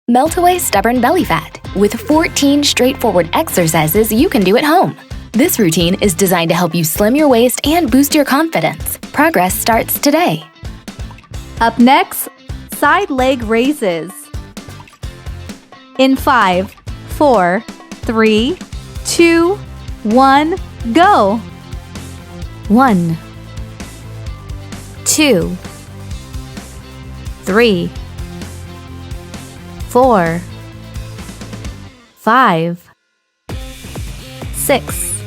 Melt away stubborn belly fat with 14 straightforward exercises you can do at home. This routine is designed to help you slim your waist and boost your confidence. Progress starts today. Up next, side leg raises. In 5, 4, 3, 2, 1, go! 1, 2, 3, 4, 5, 6,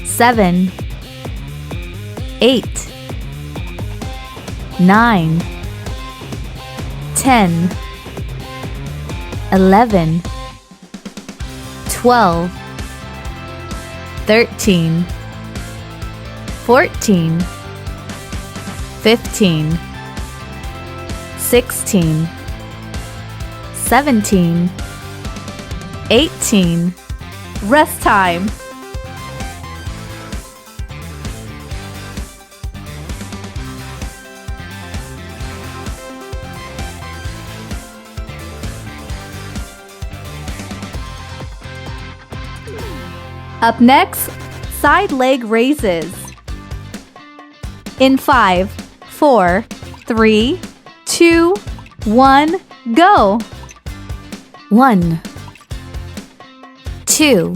7, 8, 9, 10, 11, 12, 13, 14, 15, 16, 17, 18. Rest time. Up next, side leg raises. In 5, 4, 3, 2, 1, go! 1, 2,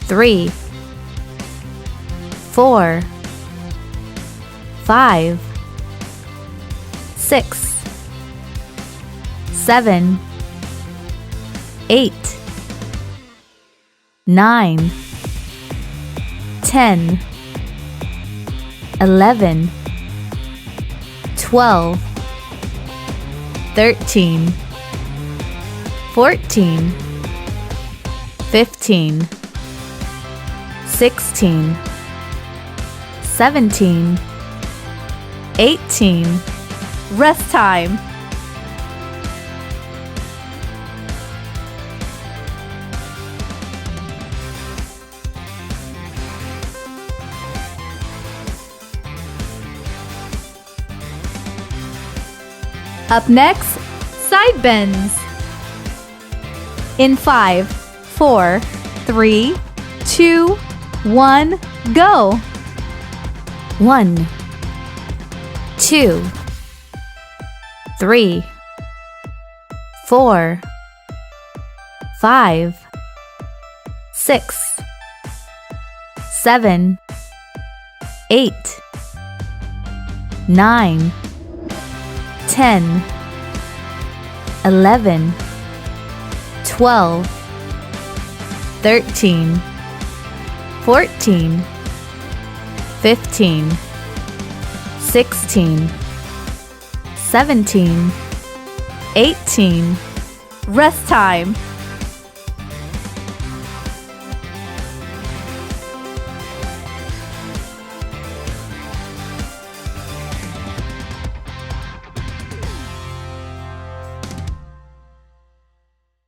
3, 4, 5, 6, 7, 8, 9, 10, 11, 12, 13, 14, 15, 16, 17, 18. Rest time. Up next, side bends. In 5, 4, 3, 2, 1, go! 1, 2, 3, 4, 5, 6, 7, 8, 9, 10, 11, 12, 13, 14, 15, 16, 17, 18. Rest time.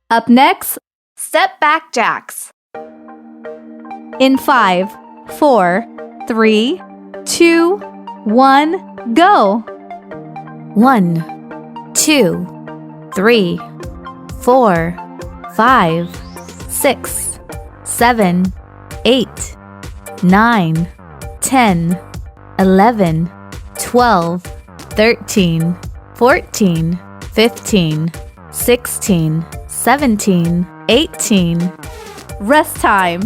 Up next, step back jacks. In 5, 4, 3, 2, 1, go! 1, 2, 3, 4, 5, 6, 7, 8, 9, 10, 11, 12, 13, 14, 15, 16, 17, 18. Rest time.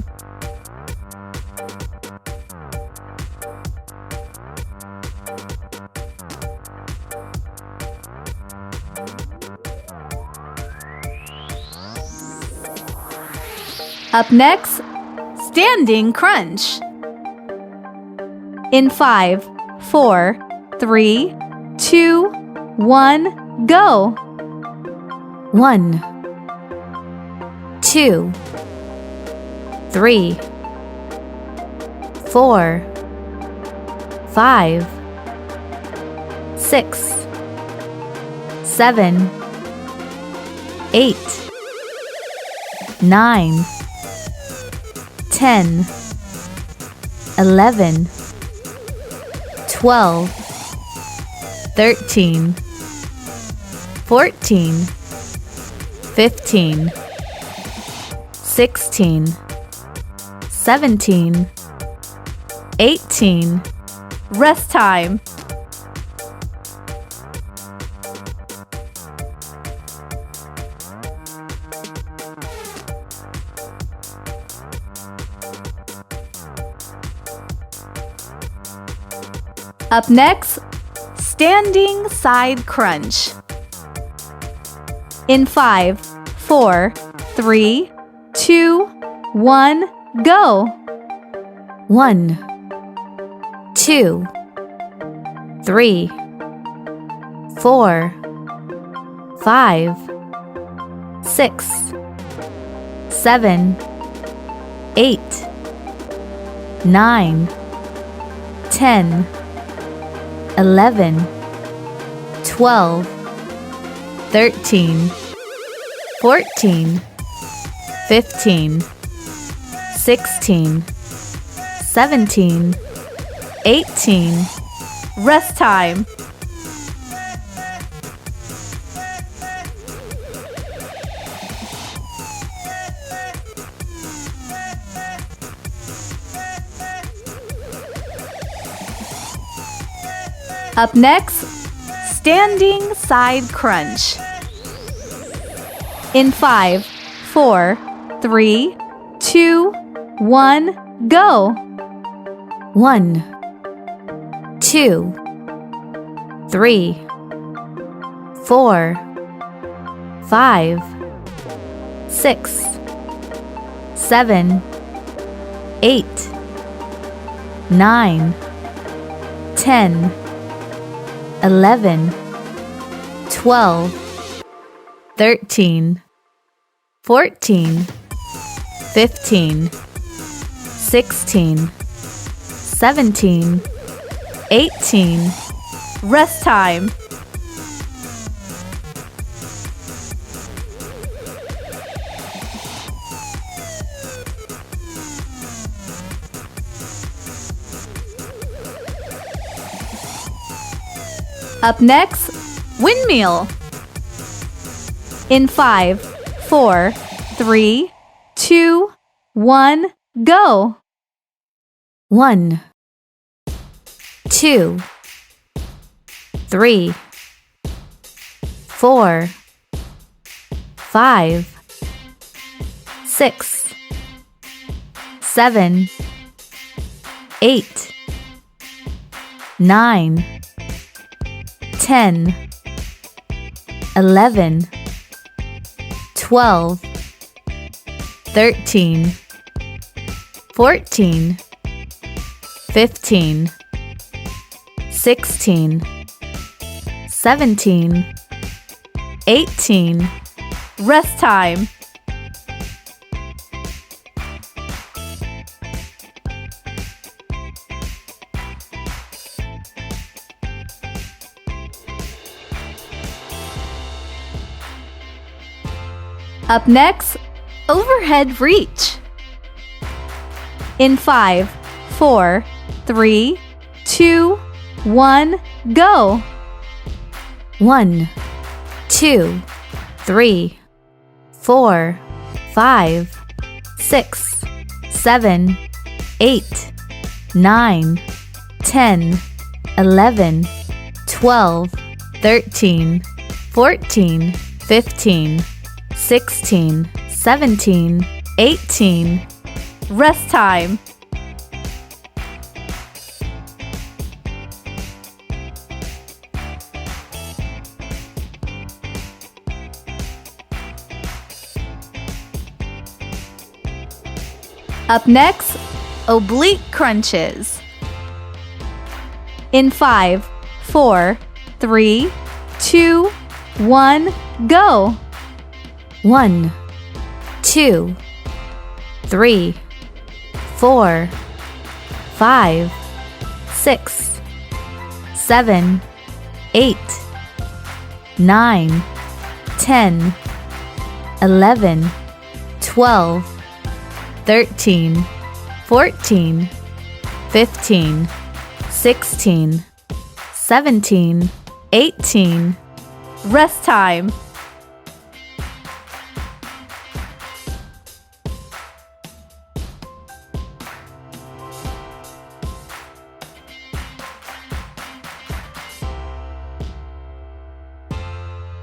Up next, standing crunch. In 5, 4, 3, 2, 1, go! 1, 2, 3, 4, 5, 6, 7, 8, 9, 10, 11, 12, 13, 14, 15, 16, 17, 18. Rest time. Up next, standing side crunch. In 5, 4, 3, 2, 1, go. 1, 2, 3, 4, 5, 6, 7, 8, 9, 10, 11, 12, 13, 14, 15, 16, 17, 18. Rest time. Up next, standing side crunch. In 5, 4, 3, 2, 1, go. 1, 2, 3, 4, 5, 6, 7, 8, 9, 10, 11, 12, 13, 14, 15, 16, 17, 18. Rest time. Up next, windmill. In 5, 4, 3, 2, 1, go. 1, 2, 3, 4, 5, 6, 7, 8, 9, 10, 11, 12, 13, 14, 15, 16, 17, 18. Rest time. Up next, overhead reach. In 5, 4, 3, 2, 1, go. 1, 2, 3, 4, 5, 6, 7, 8, 9, 10, 11, 12, 13, 14, 15, 16, 17, 18. Rest time. Up next, oblique crunches. In 5, 4, 3, 2, 1, go. 1, 2, 3, 4, 5, 6, 7, 8, 9, 10, 11, 12, 13, 14, 15, 16, 17, 18. Rest time.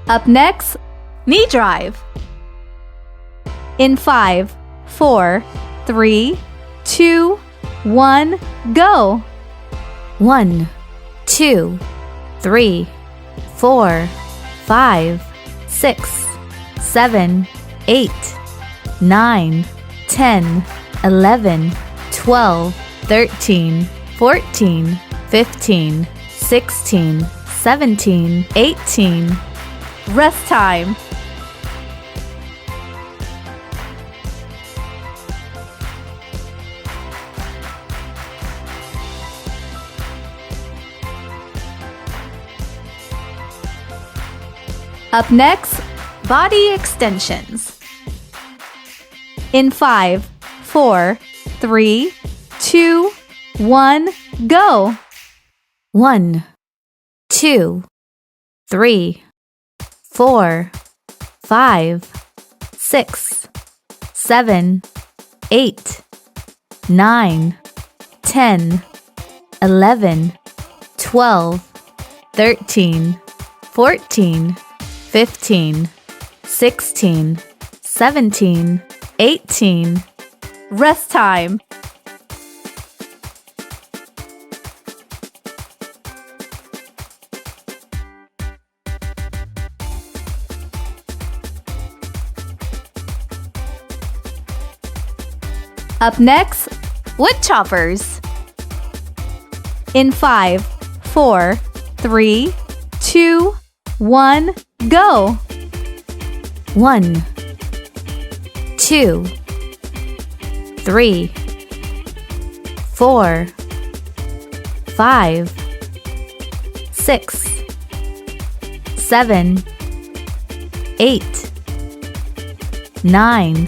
Up next, knee drive. In 5, 4, 3, 2, 1, go. 1, 2, 3, 4, 5, 6, 7, 8, 9, 10, 11, 12, 13, 14, 15, 16, 17, 18. Rest time. Up next, body extensions. In 5, 4, 3, 2, 1, go. 1, 2, 3, 4, 5, 6, 7, 8, 9, 10, 11, 12, 13, 14, 15, 16, 17, 18. Rest time. Up next, woodchoppers. In 5, 4, 3, 2, 1, go. 1, 2, 3, 4, 5, 6, 7, 8, 9,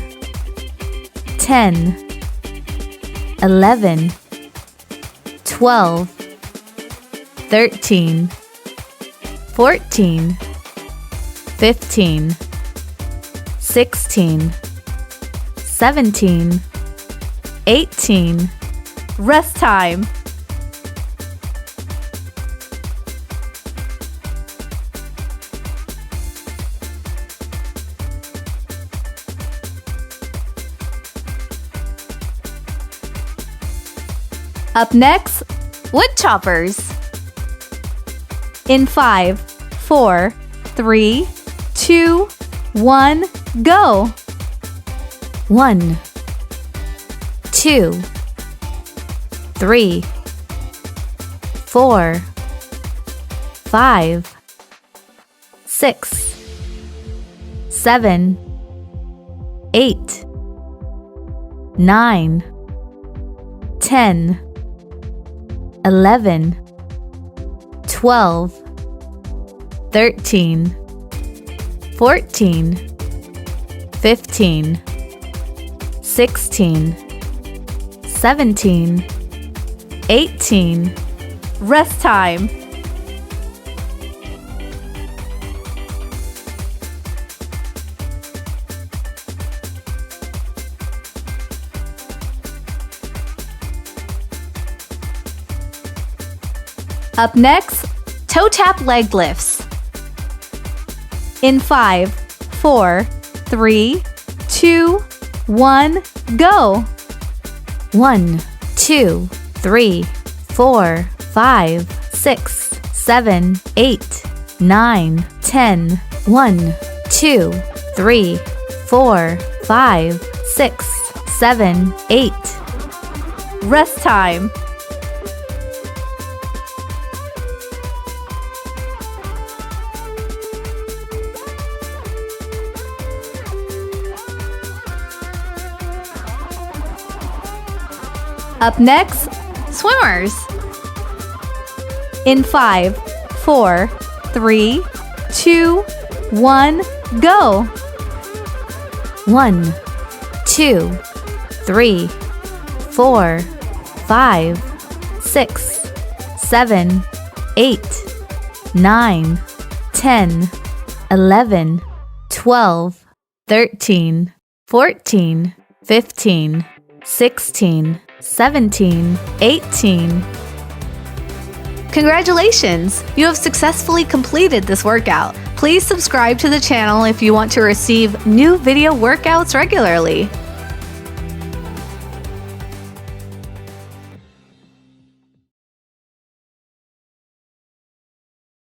10, 11, 12, 13, 14, 15, 16, 17, 18. Rest time. Up next, woodchoppers. In 5, 4, 3, 2, 1, go. 1, 2, 3, 4, 5, 6, 7, 8, 9, 10, 11, 12, 13, 14, 15, 16, 17, 18. Rest time. Up next, toe tap leg lifts. In 5, 4, 3, 2, 1, go. 1, 2, 3, 4, 5, 6, 7, 8, 9, 10. 1, 2, 3, 4, 5, 6, 7, 8. Rest time. Up next, swimmers. In 5, 4, 3, 2, 1, go. 1, 2, 3, 4, 5, 6, 7, 8, 9, 10. 11, 12, 13, 14, 15, 16, 17, 18. Congratulations! You have successfully completed this workout. Please subscribe to the channel if you want to receive new video workouts regularly.